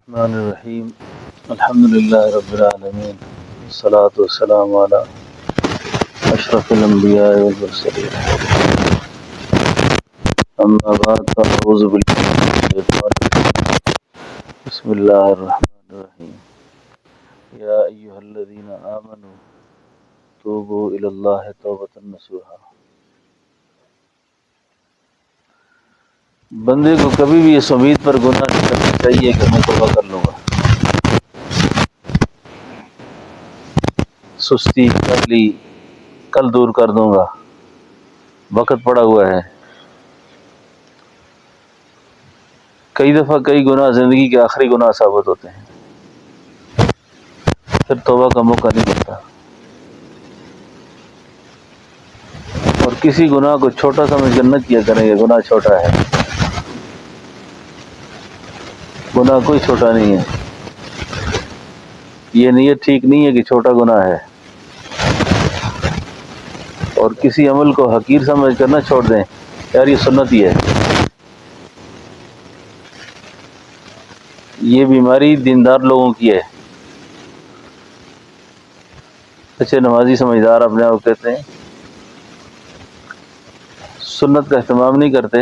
الرحمن الرحیم الحمد للہ رب العالمین والصلاة والسلام علی اشرف الانبیاء والمرسلین اما بعد فاعوذ باللہ من الشیطان الرجیم بسم اللہ الرحمن الرحیم یا ایہا الذین آمنوا توبوا الی اللہ توبۃ نصوحا۔ بندے کو کبھی بھی اس امید پر گناہ نہیں کرنا چاہیے کہ میں توبہ کر لوں گا، سستی کلی کل دور کر دوں گا، وقت پڑا ہوا ہے۔ کئی دفعہ کئی گناہ زندگی کے آخری گناہ ثابت ہوتے ہیں، پھر توبہ کا موقع نہیں ملتا، اور کسی گناہ کو چھوٹا سمجھ کر نہ کیا کریں، یہ گناہ چھوٹا ہے۔ گناہ کوئی چھوٹا نہیں ہے، یہ نیت ٹھیک نہیں ہے کہ چھوٹا گناہ ہے، اور کسی عمل کو حقیر سمجھ کر نہ چھوڑ دیں، یار یہ سنت ہی ہے۔ یہ بیماری دیندار لوگوں کی ہے، اچھے نمازی سمجھدار اپنے آپ کہتے ہیں، سنت کا اہتمام نہیں کرتے،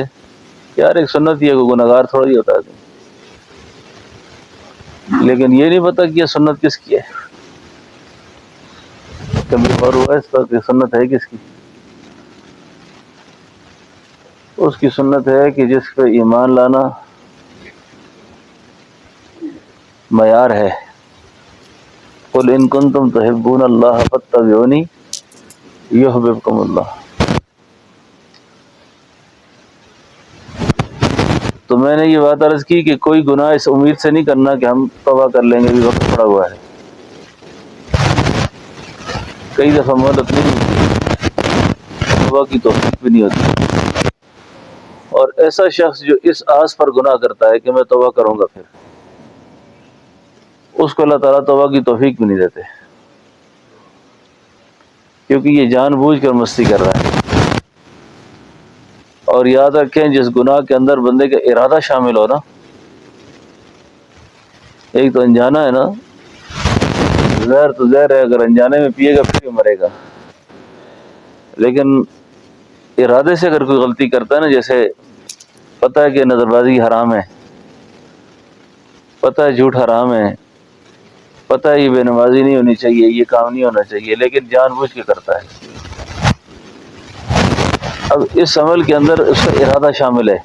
یار ایک سنت ہی ہے، کوئی گناہگار تھوڑا ہی ہوتا ہے، لیکن یہ نہیں پتا کہ یہ سنت کس کی ہے۔ کبھی غور ہوا اس پر کہ سنت ہے کس کی؟ اس کی سنت ہے کہ جس پہ ایمان لانا معیار ہے۔ قل ان کنتم تحبون اللہ فاتبعونی یحببکم اللہ۔ تو میں نے یہ بات عرض کی کہ کوئی گناہ اس امید سے نہیں کرنا کہ ہم توبہ کر لیں گے، بھی وقت پڑا ہوا ہے۔ کئی دفعہ مہلت نہیں ہوتی، توبہ کی توفیق بھی نہیں ہوتی، اور ایسا شخص جو اس آس پر گناہ کرتا ہے کہ میں توبہ کروں گا، پھر اس کو اللہ تعالیٰ توبہ کی توفیق بھی نہیں دیتے، کیونکہ یہ جان بوجھ کر مستی کر رہا ہے۔ اور یاد رکھیں، جس گناہ کے اندر بندے کا ارادہ شامل ہو نا، ایک تو انجانا ہے نا، زہر تو زہر ہے، اگر انجانے میں پیے گا پھر بھی مرے گا، لیکن ارادے سے اگر کوئی غلطی کرتا ہے نا، جیسے پتہ ہے کہ نظر بازی حرام ہے، پتہ ہے جھوٹ حرام ہے، پتہ ہے یہ بے نمازی نہیں ہونی چاہیے، یہ کام نہیں ہونا چاہیے، لیکن جان بوجھ کے کرتا ہے۔ اب اس عمل کے اندر اس کا ارادہ شامل ہے،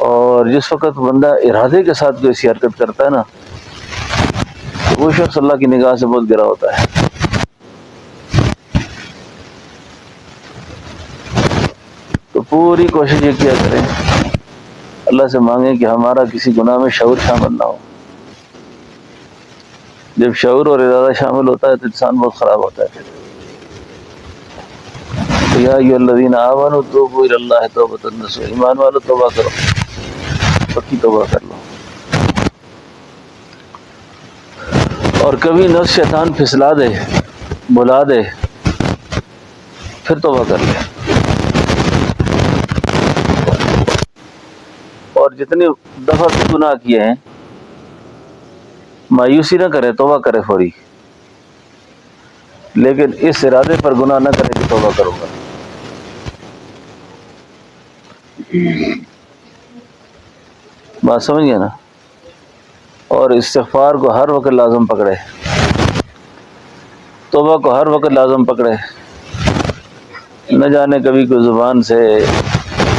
اور جس وقت بندہ ارادے کے ساتھ کوئی ایسی حرکت کرتا ہے نا، تو وہ شخص اللہ کی نگاہ سے بہت گرا ہوتا ہے۔ تو پوری کوشش یہ کیا کریں، اللہ سے مانگیں کہ ہمارا کسی گناہ میں شعور شامل نہ ہو۔ جب شعور اور ارادہ شامل ہوتا ہے تو انسان بہت خراب ہوتا ہے۔ تو یا ایھا الذین آمنوا توبوا الی اللہ توبۃ نصوحا، ایمان والو توبہ کرو، پکی توبہ کر لو۔ اور کبھی نفس شیطان پھسلا دے، بلا دے، پھر توبہ کر لے۔ اور جتنے دفعہ بھی گناہ کیے ہیں، مایوسی نہ کرے، توبہ کرے فوری، لیکن اس ارادے پر گناہ نہ کرے کہ توبہ کروں گا۔ بات سمجھ گئے نا؟ اور استغفار کو ہر وقت لازم پکڑے، توبہ کو ہر وقت لازم پکڑے۔ نہ جانے کبھی کوئی زبان سے،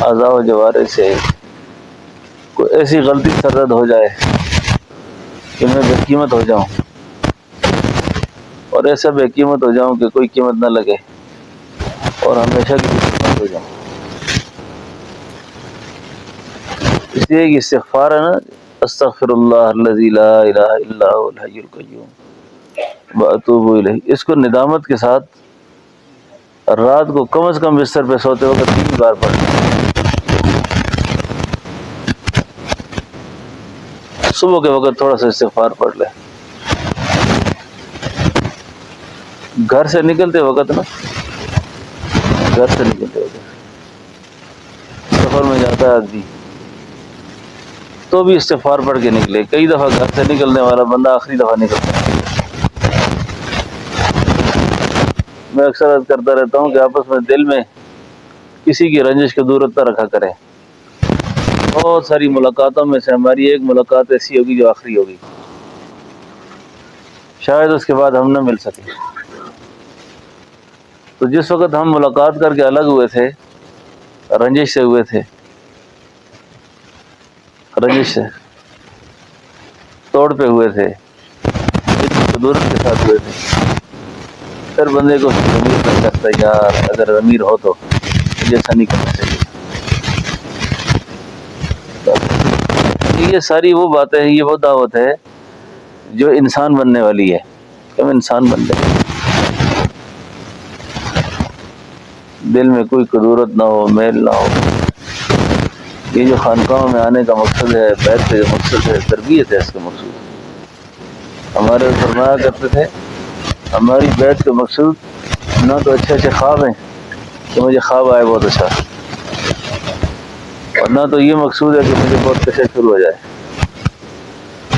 اعضاء و جوارح سے کوئی ایسی غلطی سرزد ہو جائے کہ میں بے قیمت ہو جاؤں، اور ایسا بے قیمت ہو جاؤں کہ کوئی قیمت نہ لگے، اور ہمیشہ کی قیمت ہو جاؤں۔ اس لیے کہ استغفار ہے نا، استغفر اللہ الذی لا الہ الا هو الحی القیوم واتوب الیہ، اس کو ندامت کے ساتھ رات کو کم از کم بستر پہ سوتے وقت 3 بار پڑھیں، صبح کے وقت تھوڑا سا استغفار پڑھ لیں، گھر سے نکلتے وقت نا، گھر سے نکلتے وقت، سفر میں جاتا ہے آدمی، تو بھی استغفار پڑھ کے نکلے. کئی دفعہ گھر سے نکلنے والا بندہ آخری دفعہ نکلتا ہے. میں اکثر عرض کرتا رہتا ہوں کہ آپس میں دل میں کسی کی رنجش کو دور نہ رکھا کریں. بہت ساری ملاقاتوں میں سے ہماری ایک ملاقات ایسی ہوگی جو آخری ہوگی، شاید اس کے بعد ہم نہ مل سکیں. تو جس وقت ہم ملاقات کر کے الگ ہوئے تھے، رنجش سے ہوئے تھے، رنجش سے توڑ پہ ہوئے تھے، قدورت کے ساتھ ہوئے تھے، پھر بندے کو ضمیر نہ کرتا یار اگر ضمیر ہو تو جیسا نہیں کرنا چاہیے. یہ ساری وہ باتیں ہیں، یہ وہ دعوت ہے جو انسان بننے والی ہے. ہم انسان بن جائیں، دل میں کوئی قدورت نہ ہو، میل نہ ہو. یہ جو خانقاہوں میں آنے کا مقصد ہے، بیت کا جو مقصد ہے، تربیت ہے اس کا مقصود. ہمارے فرمایا کرتے تھے ہماری بیت کا مقصود نہ تو اچھے اچھے خواب ہیں کہ مجھے خواب آئے بہت اچھا، اور نہ تو یہ مقصود ہے کہ مجھے بہت کشش شروع ہو جائے،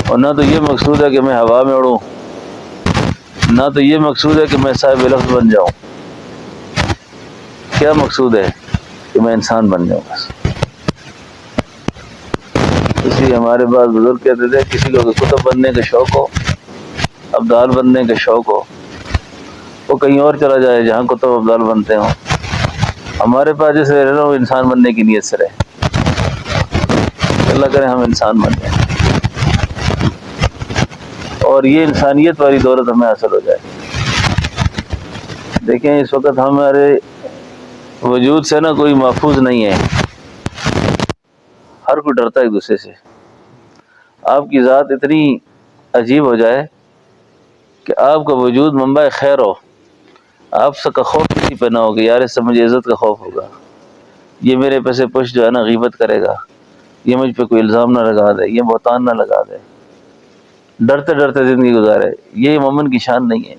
اور نہ تو یہ مقصود ہے کہ میں ہوا میں اڑوں، نہ تو یہ مقصود ہے کہ میں صاحب لفظ بن جاؤں. کیا مقصود ہے؟ کہ میں انسان بن جاؤں بس. اس لیے ہمارے بعض بزرگ کہتے تھے کسی کو کتب بننے کا شوق ہو، ابدال بننے کا شوق ہو، وہ کہیں اور چلا جائے جہاں کتب ابدال بنتے ہوں. ہمارے پاس جیسے رہنا وہ انسان بننے کی نیت سے رہے. اللہ کرے ہم انسان بن جائیں اور یہ انسانیت والی دولت ہمیں حاصل ہو جائے. دیکھیں اس وقت ہمارے وجود سے نا کوئی محفوظ نہیں ہے، ہر کوئی ڈرتا ہے ایک دوسرے سے. آپ کی ذات اتنی عجیب ہو جائے کہ آپ کا وجود منبع خیر ہو، آپ سے کا خوف کسی پہ نہ ہوگا، یار اس سے مجھے عزت کا خوف ہوگا، یہ میرے پیسے پش جو ہے نا غیبت کرے گا، یہ مجھ پہ کوئی الزام نہ لگا دے، یہ بہتان نہ لگا دے. ڈرتے ڈرتے زندگی گزارے. یہ مومن کی شان نہیں ہے.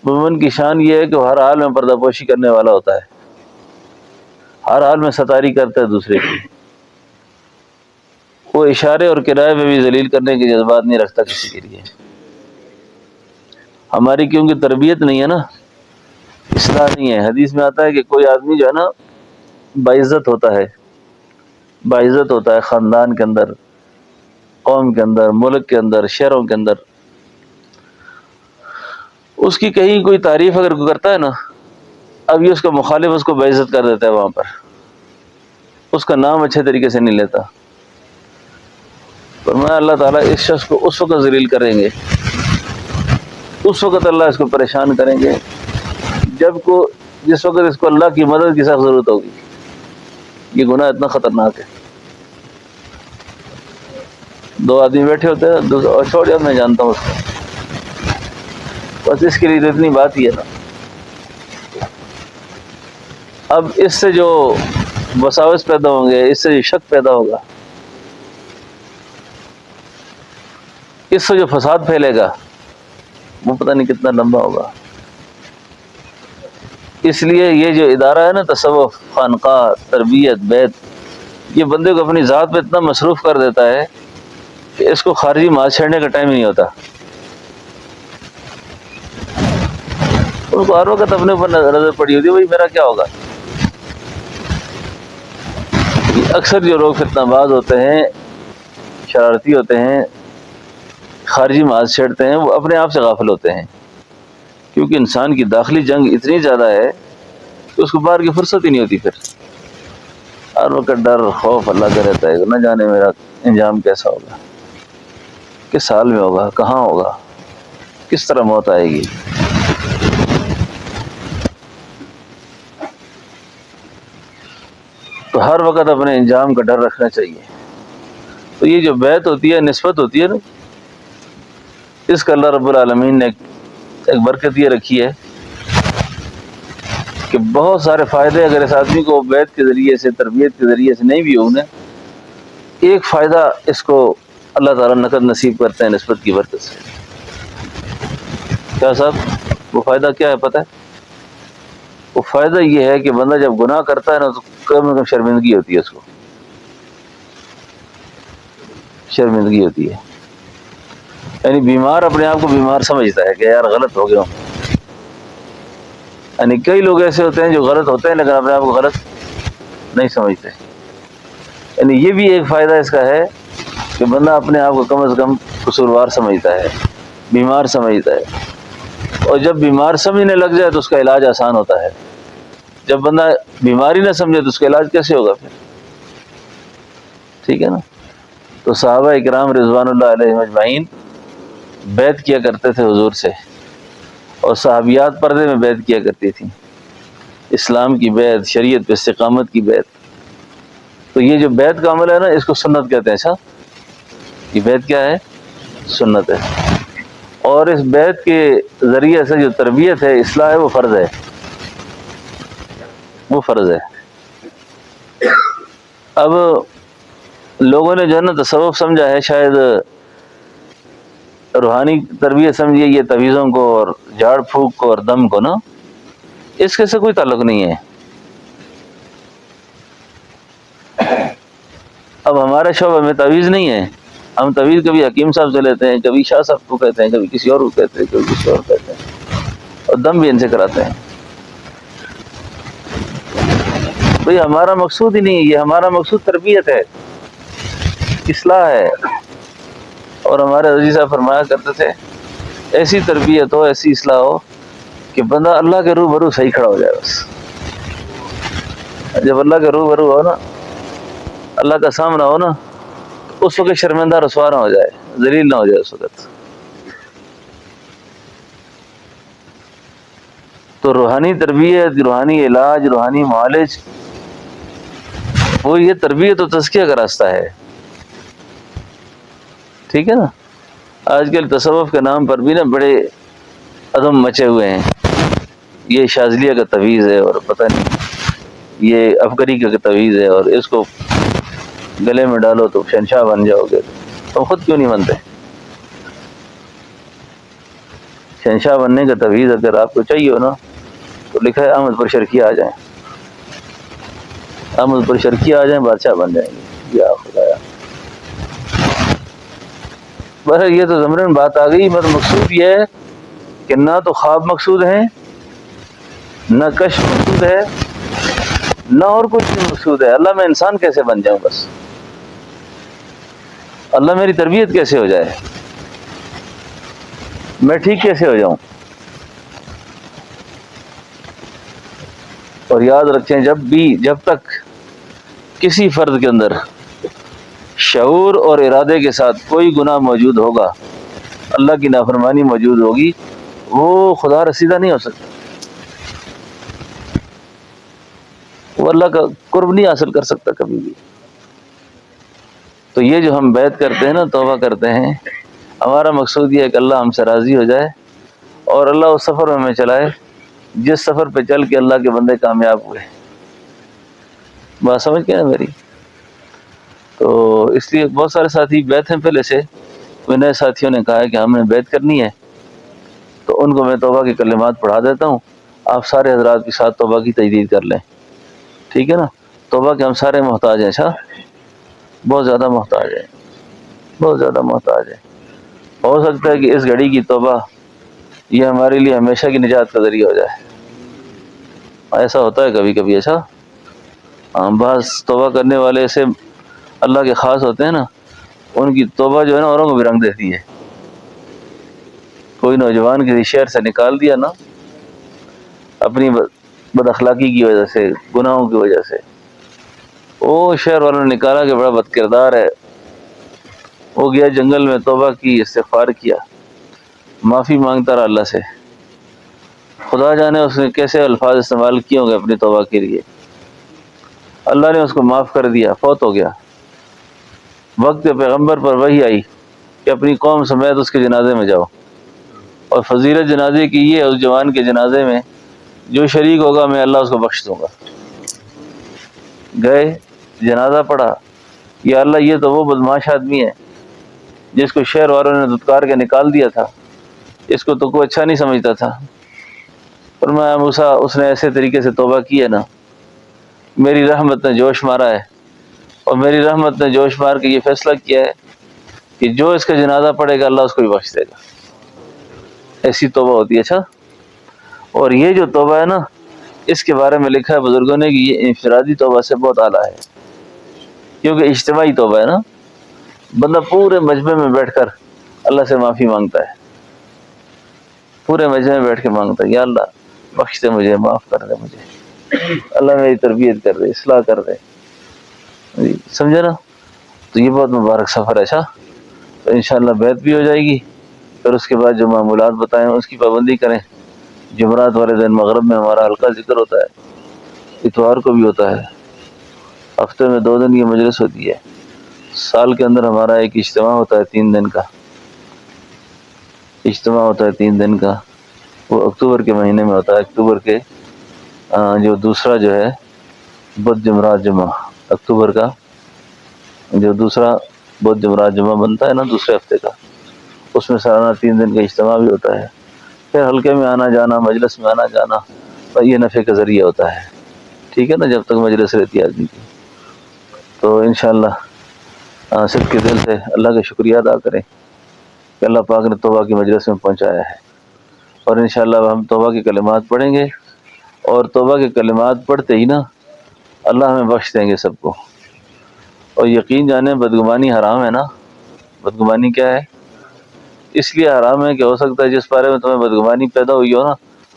مومن کی شان یہ ہے کہ وہ ہر حال میں پردہ پوشی کرنے والا ہوتا ہے، ہر حال میں ستاری کرتا ہے دوسرے کی. وہ اشارے اور کرائے میں بھی ذلیل کرنے کے جذبات نہیں رکھتا کسی کے لیے. ہماری کیونکہ تربیت نہیں ہے نا، اصلاح نہیں ہے. حدیث میں آتا ہے کہ کوئی آدمی جو ہے نا باعزت ہوتا ہے، باعزت ہوتا ہے خاندان کے اندر، قوم کے اندر، ملک کے اندر، شہروں کے اندر. اس کی کہیں کوئی تعریف اگر کوئی کرتا ہے نا، اب یہ اس کا مخالف اس کو بے عزت کر دیتا ہے، وہاں پر اس کا نام اچھے طریقے سے نہیں لیتا. فرمایا اللہ تعالیٰ اس شخص کو اس وقت ذلیل کریں گے، اس وقت اللہ اس کو پریشان کریں گے جس وقت اس کو اللہ کی مدد کی سخت ضرورت ہوگی. یہ گناہ اتنا خطرناک ہے. دو آدمی بیٹھے ہوتے ہیں اور چھوڑ جاؤ میں جانتا ہوں اس کو، بس اس کے لیے تو اتنی بات ہی ہے نا. اب اس سے جو وساوس پیدا ہوں گے، اس سے جو شک پیدا ہوگا، اس سے جو فساد پھیلے گا وہ پتہ نہیں کتنا لمبا ہوگا. اس لیے یہ جو ادارہ ہے نا تصوف، خانقاہ، تربیت، بیت، یہ بندے کو اپنی ذات پہ اتنا مصروف کر دیتا ہے کہ اس کو خارجی مال چھیڑنے کا ٹائم ہی نہیں ہوتا. ان کو ہر وقت اپنے اوپر نظر پڑی ہوتی ہے بھائی میرا کیا ہوگا. اکثر جو لوگ فتنہ باز ہوتے ہیں، شرارتی ہوتے ہیں، خارجی مال چھیڑتے ہیں، وہ اپنے آپ سے غافل ہوتے ہیں. کیونکہ انسان کی داخلی جنگ اتنی زیادہ ہے کہ اس کو باہر کی فرصت ہی نہیں ہوتی. پھر ہر وقت ڈر خوف اللہ کا رہتا ہے، نہ جانے میرا انجام کیسا ہوگا، کس حال میں ہوگا، کہاں ہوگا، کس طرح موت آئے گی. تو ہر وقت اپنے انجام کا ڈر رکھنا چاہیے. تو یہ جو بیعت ہوتی ہے، نسبت ہوتی ہے نا، اس کا اللہ رب العالمین نے ایک برکت یہ رکھی ہے کہ بہت سارے فائدے اگر اس آدمی کو بیعت کے ذریعے سے، تربیت کے ذریعے سے نہیں بھی ہوں، ایک فائدہ اس کو اللہ تعالیٰ نقد نصیب کرتے ہیں نسبت کی برکت سے. کیا صاحب وہ فائدہ کیا ہے پتہ ہے؟ وہ فائدہ یہ ہے کہ بندہ جب گناہ کرتا ہے نا تو کم از کم شرمندگی ہوتی ہے اس کو. شرمندگی ہوتی ہے. یعنی بیمار اپنے آپ کو بیمار سمجھتا ہے کہ یار غلط ہو گیا ہوں. یعنی کئی لوگ ایسے ہوتے ہیں جو غلط ہوتے ہیں لیکن اپنے آپ کو غلط نہیں سمجھتے. یعنی یہ بھی ایک فائدہ اس کا ہے کہ بندہ اپنے آپ کو کم از کم قصوروار سمجھتا ہے، بیمار سمجھتا ہے. اور جب بیمار سمجھنے لگ جائے تو اس کا علاج آسان ہوتا ہے. جب بندہ بیماری نہ سمجھے تو اس کا علاج کیسے ہوگا پھر؟ ٹھیک ہے نا. تو صحابہ اکرام رضوان اللہ علیہم اجمعین بیعت کیا کرتے تھے حضور سے، اور صحابیات پردے میں بیعت کیا کرتی تھیں. اسلام کی بیعت، شریعت پہ استقامت کی بیعت. تو یہ جو بیعت کا عمل ہے نا، اس کو سنت کہتے ہیں. اچھا، یہ بیعت کیا ہے؟ سنت ہے. اور اس بیعت کے ذریعے سے جو تربیت ہے، اصلاح ہے، وہ فرض ہے. وہ فرض ہے. اب لوگوں نے جو ہے نا تصوف سمجھا ہے، شاید روحانی تربیت سمجھیے یہ تویزوں کو اور جھاڑ پھونک کو اور دم کو نا، اس کے سے کوئی تعلق نہیں ہے. اب ہمارے شعبہ میں تویز نہیں ہے. ہم تویز کبھی حکیم صاحب سے لیتے ہیں، کبھی شاہ صاحب کو کہتے ہیں، کبھی کسی اور کو کہتے ہیں، کبھی کسی اور کو کہتے ہیں، اور دم بھی ان سے کراتے ہیں. بھئی ہمارا مقصود ہی نہیں ہے یہ. ہمارا مقصود تربیت ہے، اصلاح ہے. اور ہمارے عزیز صاحب فرمایا کرتے تھے ایسی تربیت ہو، ایسی اصلاح ہو کہ بندہ اللہ کے روبرو صحیح کھڑا ہو جائے. بس جب اللہ کے روبرو ہو نا، اللہ کا سامنا ہو نا، اس وقت شرمندہ رسوا نہ ہو جائے، ذلیل نہ ہو جائے اس وقت. تو روحانی تربیت، روحانی علاج، روحانی معالج، وہ یہ تربیت و تزکیہ کا راستہ ہے. ٹھیک ہے نا. آج کل تصوف کے نام پر بھی نا بڑے عدم مچے ہوئے ہیں. یہ شاذلیہ کا تویز ہے، اور پتہ نہیں یہ افغری کا تویز ہے، اور اس کو گلے میں ڈالو تو شہنشاہ بن جاؤ گے. تم خود کیوں نہیں بنتے؟ شہنشاہ بننے کا تویز اگر آپ کو چاہیے ہو نا، تو لکھا ہے احمد پر شرقی آ جائیں. احمد پر شرقی آ جائیں، بادشاہ بن جائیں گے. یا خدایا، بس یہ تو زمرن بات آ گئی. مگر مقصود یہ ہے کہ نہ تو خواب مقصود ہیں، نہ کشف مقصود ہے، نہ اور کچھ بھی مقصود ہے. اللہ میں انسان کیسے بن جاؤں، بس اللہ میری تربیت کیسے ہو جائے، میں ٹھیک کیسے ہو جاؤں. اور یاد رکھیں، جب تک کسی فرد کے اندر شعور اور ارادے کے ساتھ کوئی گناہ موجود ہوگا، اللہ کی نافرمانی موجود ہوگی، وہ خدا رسیدہ نہیں ہو سکتا. وہ اللہ کا قرب نہیں حاصل کر سکتا کبھی بھی. تو یہ جو ہم بیعت کرتے ہیں نا، توبہ کرتے ہیں، ہمارا مقصود یہ ہے کہ اللہ ہم سے راضی ہو جائے، اور اللہ اس سفر میں ہمیں چلائے جس سفر پہ چل کے اللہ کے بندے کامیاب ہوئے. بات سمجھ گئے نا میری؟ تو اس لیے بہت سارے ساتھی بیعت ہیں پہلے سے. کوئی نئے ساتھیوں نے کہا ہے کہ ہم نے بیعت کرنی ہے، تو ان کو میں توبہ کے کلمات پڑھا دیتا ہوں. آپ سارے حضرات کے ساتھ توبہ کی تجدید کر لیں. ٹھیک ہے نا. توبہ کے ہم سارے محتاج ہیں. اچھا، بہت زیادہ محتاج ہیں، بہت زیادہ محتاج ہیں. ہو سکتا ہے کہ اس گھڑی کی توبہ یہ ہمارے لیے ہمیشہ کی نجات کا ذریعہ ہو جائے. ایسا ہوتا ہے کبھی کبھی. ایسا بعض توبہ کرنے والے ایسے اللہ کے خاص ہوتے ہیں نا، ان کی توبہ جو ہے نا اوروں کو بھی رنگ دیتی ہے. کوئی نوجوان کسی شہر سے نکال دیا نا اپنی بد اخلاقی کی وجہ سے، گناہوں کی وجہ سے، وہ شہر والوں نے نکالا کہ بڑا بد کردار ہے. وہ گیا جنگل میں، توبہ کی، استغفار کیا، معافی مانگتا رہا اللہ سے. خدا جانے اس نے کیسے الفاظ استعمال کیے ہوں گے اپنی توبہ کے لیے. اللہ نے اس کو معاف کر دیا، فوت ہو گیا. وقت پیغمبر پر وحی آئی کہ اپنی قوم سمیت اس کے جنازے میں جاؤ، اور فضیلت جنازے کی یہ ہے اس جوان کے جنازے میں جو شریک ہوگا میں اللہ اس کو بخش دوں گا. گئے، جنازہ پڑھا. یا اللہ یہ تو وہ بدماش آدمی ہے جس کو شہر والوں نے دھتکار کے نکال دیا تھا، اس کو تو کوئی اچھا نہیں سمجھتا تھا. فرمایا موسیٰ اس نے ایسے طریقے سے توبہ کی ہے نا، میری رحمت نے جوش مارا ہے، اور میری رحمت نے جوش مار کے یہ فیصلہ کیا ہے کہ جو اس کا جنازہ پڑھے گا اللہ اس کو بھی بخش دے گا. ایسی توبہ ہوتی ہے. اچھا، اور یہ جو توبہ ہے نا، اس کے بارے میں لکھا ہے بزرگوں نے کہ یہ انفرادی توبہ سے بہت اعلیٰ ہے، کیونکہ اجتماعی توبہ ہے نا. بندہ پورے مجمع میں بیٹھ کر اللہ سے معافی مانگتا ہے، پورے مجمع میں بیٹھ کے مانگتا ہے یا اللہ بخش دے مجھے، معاف کر دے مجھے، اللہ میری تربیت کر دے، اصلاح کر دے. سمجھے نا؟ تو یہ بہت مبارک سفر ہے. اچھا، تو انشاءاللہ بیعت بھی ہو جائے گی. پھر اس کے بعد جو معمولات بتائیں اس کی پابندی کریں. جمعرات والے دن مغرب میں ہمارا ہلکا ذکر ہوتا ہے، اتوار کو بھی ہوتا ہے، ہفتے میں 2 دن یہ مجلس ہوتی ہے. سال کے اندر ہمارا ایک اجتماع ہوتا ہے 3 دن کا، اجتماع ہوتا ہے 3 دن کا. وہ اکتوبر کے مہینے میں ہوتا ہے. اکتوبر کے جو دوسرا جو ہے بدھ جمعرات جمعہ، اکتوبر کا جو دوسرا بدھ جمعرات جمعہ بنتا ہے نا دوسرے ہفتے کا، اس میں سالانہ 3 دن کا اجتماع بھی ہوتا ہے. پھر حلقے میں آنا جانا، مجلس میں آنا جانا، یہ نفع کا ذریعہ ہوتا ہے. ٹھیک ہے نا، جب تک مجلس رہتی ہے آدمی کی. تو انشاءاللہ صدق کے دل سے اللہ کا شکریہ ادا کریں کہ اللہ پاک نے توبہ کی مجلس میں پہنچایا ہے. اور انشاءاللہ ہم توبہ کے کلمات پڑھیں گے، اور توبہ کے کلمات پڑھتے ہی نا اللہ ہمیں بخش دیں گے سب کو. اور یقین جانیں بدگمانی حرام ہے نا. بدگمانی کیا ہے؟ اس لیے حرام ہے کہ ہو سکتا ہے جس بارے میں تمہیں بدگمانی پیدا ہوئی ہو نا،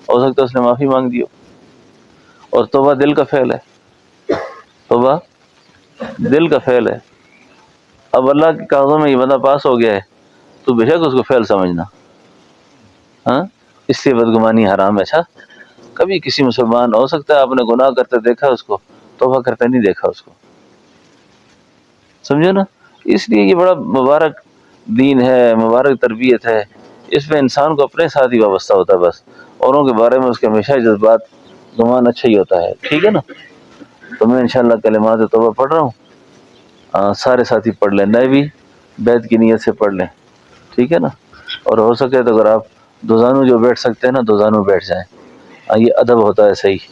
ہو سکتا ہے اس نے معافی مانگ دی ہو. اور توبہ دل کا فعل ہے، توبہ دل کا فعل ہے. اب اللہ کے کاغذوں میں یہ بندہ پاس ہو گیا ہے تو بے شک اس کو فعل سمجھنا. ہاں، اس لیے بدگمانی حرام ہے. اچھا، کبھی کسی مسلمان، ہو سکتا ہے آپ نے گناہ کرتے دیکھا اس کو، توبہ کرتے نہیں دیکھا اس کو. سمجھے نا؟ اس لیے یہ بڑا مبارک دین ہے، مبارک تربیت ہے. اس میں انسان کو اپنے ساتھ ہی وابستہ ہوتا ہے، بس اوروں کے بارے میں اس کے ہمیشہ جذبات گمان اچھا ہی ہوتا ہے. ٹھیک ہے نا؟ تو میں انشاءاللہ کلمات توبہ پڑھ رہا ہوں، سارے ساتھی پڑھ لیں، نئے بھی بیعت کی نیت سے پڑھ لیں. ٹھیک ہے نا؟ اور ہو سکے تو اگر آپ دوزانو جو بیٹھ سکتے ہیں نا دوزانو بیٹھ جائیں، یہ ادب ہوتا ہے صحیح.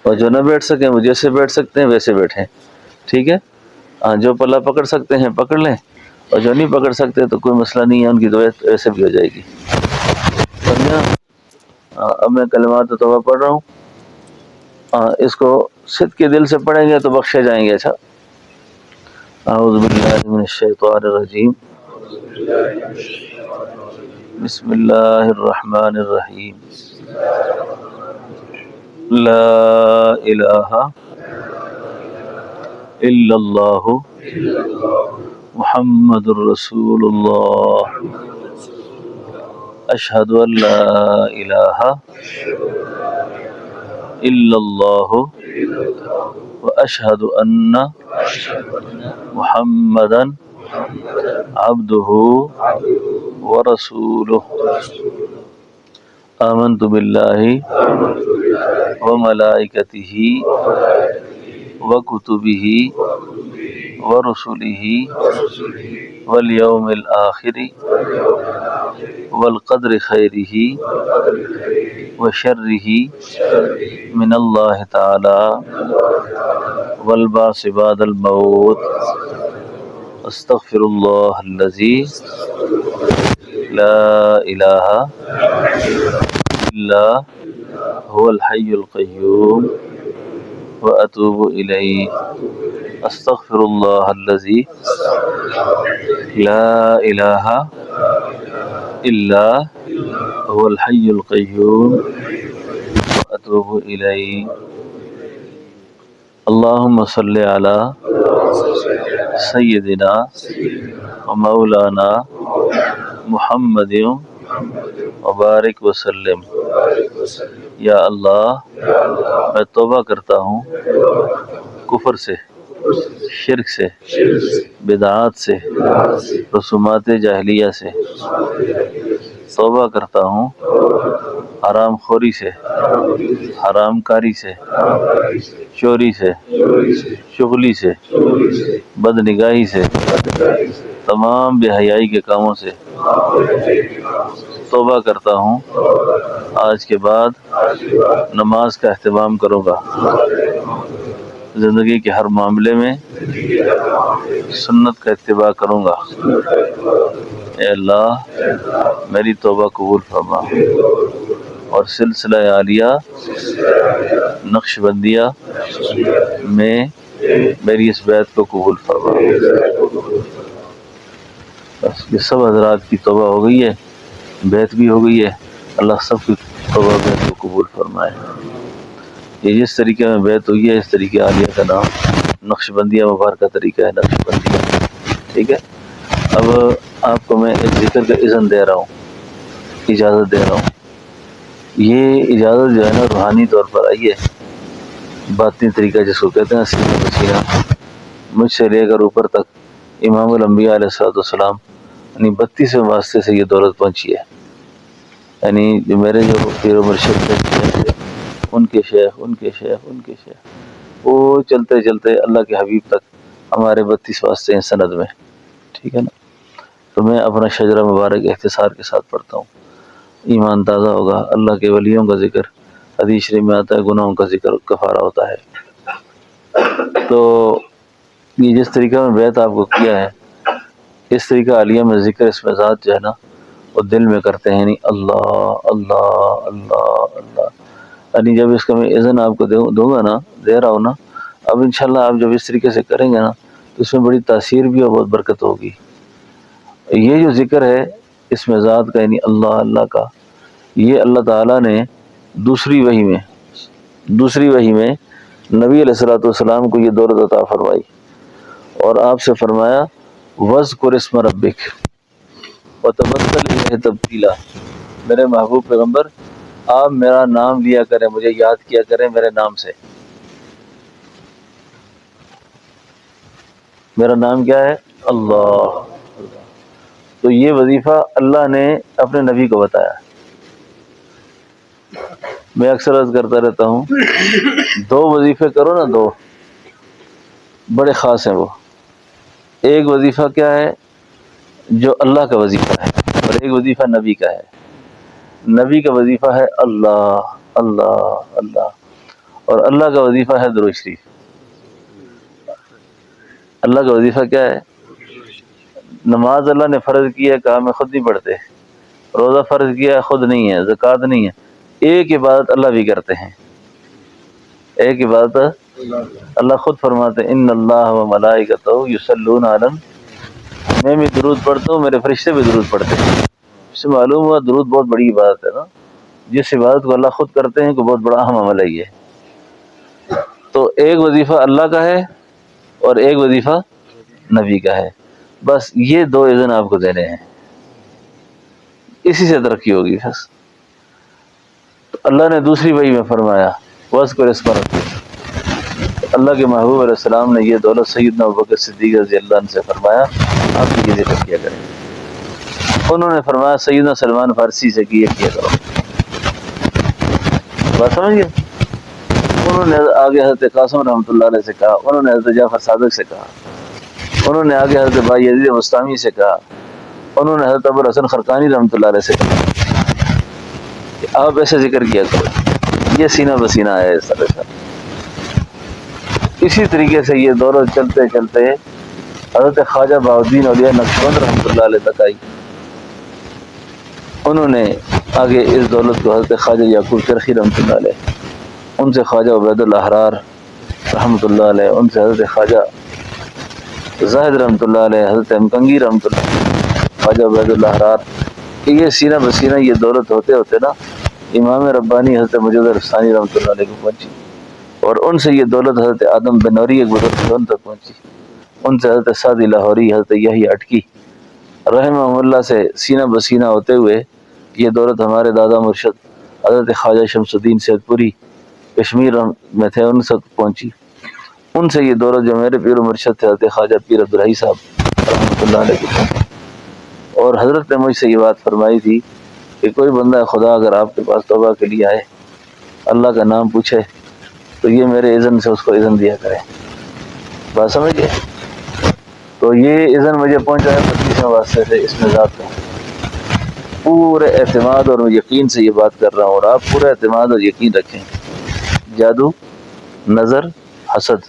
اور جو نہ بیٹھ سکیں وہ جیسے بیٹھ سکتے ہیں ویسے بیٹھیں. ٹھیک ہے؟ جو پلہ پکڑ سکتے ہیں پکڑ لیں، اور جو نہیں پکڑ سکتے تو کوئی مسئلہ نہیں ہے، ان کی دعا ایسے بھی ہو جائے گی. سمجھا؟ اب میں کلمات توبہ پڑھ رہا ہوں. اس کو صدق کے دل سے پڑھیں گے تو بخشے جائیں گے. اچھا، اعوذ باللہ من الشیطان الرجیم، بسم اللہ الرحمن الرحیم. لا الہ الا اللہ محمد الرسول اللہ، اشہد ان لا الہ الا اللہ واشہد ان محمدا عبدہ ورسولہ. آمنت باللہ وملائکتہ وکتبہ ورسلہ والیوم الآخر والقدر خیرہ وشرہ من اللہ تعالی والبعث بعد الموت. استغفر اللہ الذی لا الہ الا هو الحی القیوم واتوب الیہ. استغفر اللہ الذی لا الہ الا هو الحی القیوم واتوب الیہ. اللہم صلی علی سیدنا و مولانا محمد وبارک وسلم. یا اللہ، میں توبہ کرتا ہوں کفر سے، شرک سے، بدعات سے، رسومات جاہلیہ سے. توبہ کرتا ہوں حرام خوری سے، حرام کاری سے، چوری سے، چغلی سے، بد نگاہی سے، تمام بے حیائی کے کاموں سے. توبہ کرتا ہوں، آج کے بعد نماز کا اہتمام کروں گا. زندگی کے ہر معاملے میں سنت کا اتباع کروں گا۔ اے اللہ میری توبہ قبول فرما اور سلسلہ عالیہ نقش بندیہ میں میری اس بیعت کو قبول فرما۔ بس یہ سب حضرات کی توبہ ہو گئی ہے، بیعت بھی ہو گئی ہے، اللہ سب کی توبہ بیعت کو قبول فرمائے۔ یہ جس طریقے میں بیعت ہوئی ہے اس طریقے عالیہ کا نام نقش بندیہ مبارکہ طریقہ ہے نقش بندیہ، ٹھیک ہے۔ اب آپ کو میں ایک ذکر کا اذن دے رہا ہوں، اجازت دے رہا ہوں۔ یہ اجازت جو ہے نا روحانی طور پر آئی ہے، باطنی طریقہ جس کو کہتے ہیں سینہ بسینہ، مجھ سے لے کر اوپر تک امام الانبیاء علیہ السلام یعنی 32ویں واسطے سے یہ دولت پہنچی ہے۔ یعنی جو میرے جو پیر و مرشد تھے ان کے شیخ ان کے شیخ ان کے شیخ، وہ چلتے چلتے اللہ کے حبیب تک ہمارے 32 واسطے ہیں سند میں، ٹھیک ہے نا۔ تو میں اپنا شجرہ مبارک اختصار کے ساتھ پڑھتا ہوں، ایمان تازہ ہوگا۔ اللہ کے ولیوں کا ذکر حدیث شریف میں آتا ہے، گناہوں کا ذکر کفارہ ہوتا ہے۔ تو یہ جس طریقہ میں بیعت آپ کو کیا ہے اس طریقہ عالیہ میں ذکر اس میں ذات جو ہے نا وہ دل میں کرتے ہیں، نہیں اللہ اللہ اللہ اللہ، یعنی جب اس کا میں اذن آپ کو دوں گا نا، دے رہا ہوں نا، اب انشاءاللہ آپ جب اس طریقے سے کریں گے نا تو اس میں بڑی تاثیر بھی اور بہت برکت ہوگی۔ یہ جو ذکر ہے اس میں ذات کا یعنی اللہ اللہ کا، یہ اللہ تعالیٰ نے دوسری وحی میں نبی علیہ والسلام کو یہ دولت عطا فرمائی اور آپ سے فرمایا وَاذْكُرِ اسْمَ رَبِّكَ وَتَبَتَّلْ إِلَيْهِ تَبْتِيلًا، میرے محبوب پیغمبر آپ میرا نام لیا کریں، مجھے یاد کیا کریں میرے نام سے۔ میرا نام کیا ہے؟ اللہ۔ تو یہ وظیفہ اللہ نے اپنے نبی کو بتایا۔ میں اکثر عرض کرتا رہتا ہوں، دو وظیفے کرو نا، دو بڑے خاص ہیں وہ۔ ایک وظیفہ کیا ہے جو اللہ کا وظیفہ ہے اور ایک وظیفہ نبی کا ہے۔ نبی کا وظیفہ ہے اللہ اللہ اللہ، اور اللہ کا وظیفہ ہے درود شریف۔ اللہ کا وظیفہ کیا ہے؟ نماز اللہ نے فرض کی ہے، کہا میں خود نہیں پڑھتے، روزہ فرض کیا ہے خود نہیں ہے، زکوٰۃ نہیں ہے، ایک عبادت اللہ بھی کرتے ہیں، ایک عبادت اللہ خود فرماتے ہیں ان اللہ و ملائکتہ یصلون علی، میں بھی درود پڑھتا ہوں، میرے فرشتے بھی درود پڑھتے ہیں۔ اس سے معلوم ہوا درود بہت بڑی عبادت ہے نا، جس عبادت کو اللہ خود کرتے ہیں کو بہت بڑا اہم عمل ہے یہ۔ تو ایک وظیفہ اللہ کا ہے اور ایک وظیفہ نبی کا ہے، بس یہ دو اذن آپ کو دینے ہیں، اسی سے ترقی ہوگی۔ بس تو اللہ نے دوسری وحی میں فرمایا وَاذْكُرِ اسْمَ رَبِّكَ، اللہ کے محبوب علیہ السلام نے یہ دولت سیدنا ابوبکر صدیق رضی اللہ عنہ سے فرمایا آپ کی یہ ذکر کیا کریں۔ انہوں نے فرمایا سیدنا سلمان فارسی سے کیا کرو، بات سمجھ گئے؟ انہوں نے آگے حضرت قاسم رحمۃ اللہ علیہ سے کہا، انہوں نے حضرت جعفر صادق سے کہا، انہوں نے آگے حضرت بھائی یزید بستامی سے کہا، انہوں نے حضرت ابو الحسن خرقانی رحمۃ اللہ علیہ سے کہا کہ آپ ایسے ذکر کیا کرو، یہ سینہ بسینہ ہے اس طرح سے۔ اسی طریقے سے یہ دولت چلتے چلتے حضرت خواجہ بہاؤالدین اولیاء نقشبند رحمۃ اللہ علیہ تک آئی۔ انہوں نے آگے اس دولت کو حضرت خواجہ یعقوب کرخی رحمۃ اللہ علیہ، ان سے خواجہ عبید الاحرار رحمۃ اللہ علیہ، ان سے حضرت خواجہ زاہد رحمۃ اللہ علیہ، حضرت امکنگی رحمۃ اللہ علیہ، خواجہ عبید الاحرار، کہ یہ سینہ بسینہ یہ دولت ہوتے ہوتے نا امام ربانی حضرت مجد رفسانی رحمۃ اللہ علیہ کو پہنچی، اور ان سے یہ دولت حضرت آدم بنوری ایک بزرگ ان تک پہنچی، ان سے حضرت سعدی لاہوری، حضرت یحییٰ اٹکی رحمہ اللہ سے سینہ بسینہ ہوتے ہوئے یہ دولت ہمارے دادا مرشد حضرت خواجہ شمس الدین سید پوری کشمیر میں تھے ان سے پہنچی۔ ان سے یہ دولت جو میرے پیر و مرشد تھے حضرت خواجہ پیر عبدالحی صاحب رحمۃ اللہ علیہ کو پہنچی۔ اور حضرت نے مجھ سے یہ بات فرمائی تھی کہ کوئی بندہ خدا اگر آپ کے پاس توبہ کے لیے آئے، اللہ کا نام پوچھے تو یہ میرے اذن سے اس کو اذن دیا کرے، بات سمجھ گئے؟ تو یہ اذن مجھے پہنچا ہے 25ویں واسطے سے اس میں ذات کا، پورے اعتماد اور یقین سے یہ بات کر رہا ہوں، اور آپ پورے اعتماد اور یقین رکھیں۔ جادو، نظر، حسد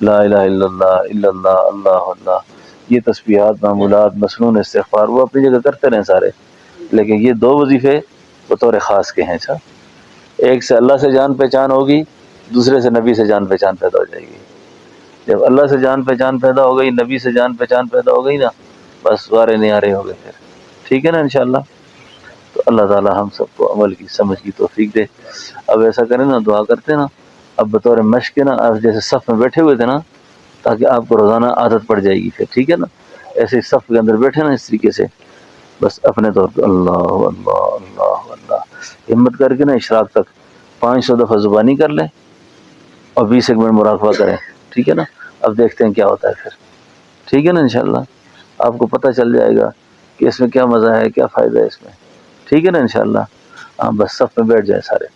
لا الہ الا اللہ اللہ اللہ، یہ تسبیحات، معمولات، مسنون، استغفار وہ اپنی جگہ کرتے رہیں سارے، لیکن یہ دو وظیفے بطور خاص کے ہیں۔ اچھا، ایک سے اللہ سے جان پہچان ہوگی، دوسرے سے نبی سے جان پہچان پیدا ہو جائے گی۔ جب اللہ سے جان پہچان پیدا ہو گئی، نبی سے جان پہچان پیدا ہو گئی نا، بس وارے نیارے ہو گئے پھر، ٹھیک ہے نا انشاءاللہ۔ تو اللہ تعالی ہم سب کو عمل کی سمجھ کی توفیق دے۔ اب ایسا کریں نا، دعا کرتے نا، اب بطور مشق نا، اب جیسے صف میں بیٹھے ہوئے تھے نا، تاکہ آپ کو روزانہ عادت پڑ جائے گی پھر، ٹھیک ہے نا، ایسے صف کے اندر بیٹھے نا اس طریقے سے، بس اپنے طور پہ اللہ اللہ اللہ اللہ ہمت کر کے نا اشراق تک 500 دفعہ زبانی کر لیں اور 20 منٹ مراقبہ کریں، ٹھیک ہے نا۔ اب دیکھتے ہیں کیا ہوتا ہے پھر، ٹھیک ہے نا انشاءاللہ، آپ کو پتہ چل جائے گا کہ اس میں کیا مزہ ہے، کیا فائدہ ہے اس میں، ٹھیک ہے نا انشاءاللہ۔ ہاں بس صف میں بیٹھ جائیں سارے،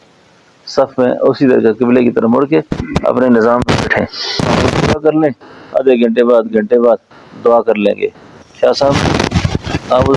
صف میں اسی طرح قبلے کی طرف مڑ کے اپنے نظام میں بیٹھیں، دعا کر لیں، آدھے گھنٹے بعد گھنٹے بعد دعا کر لیں گے۔ شاہ صاحب آپ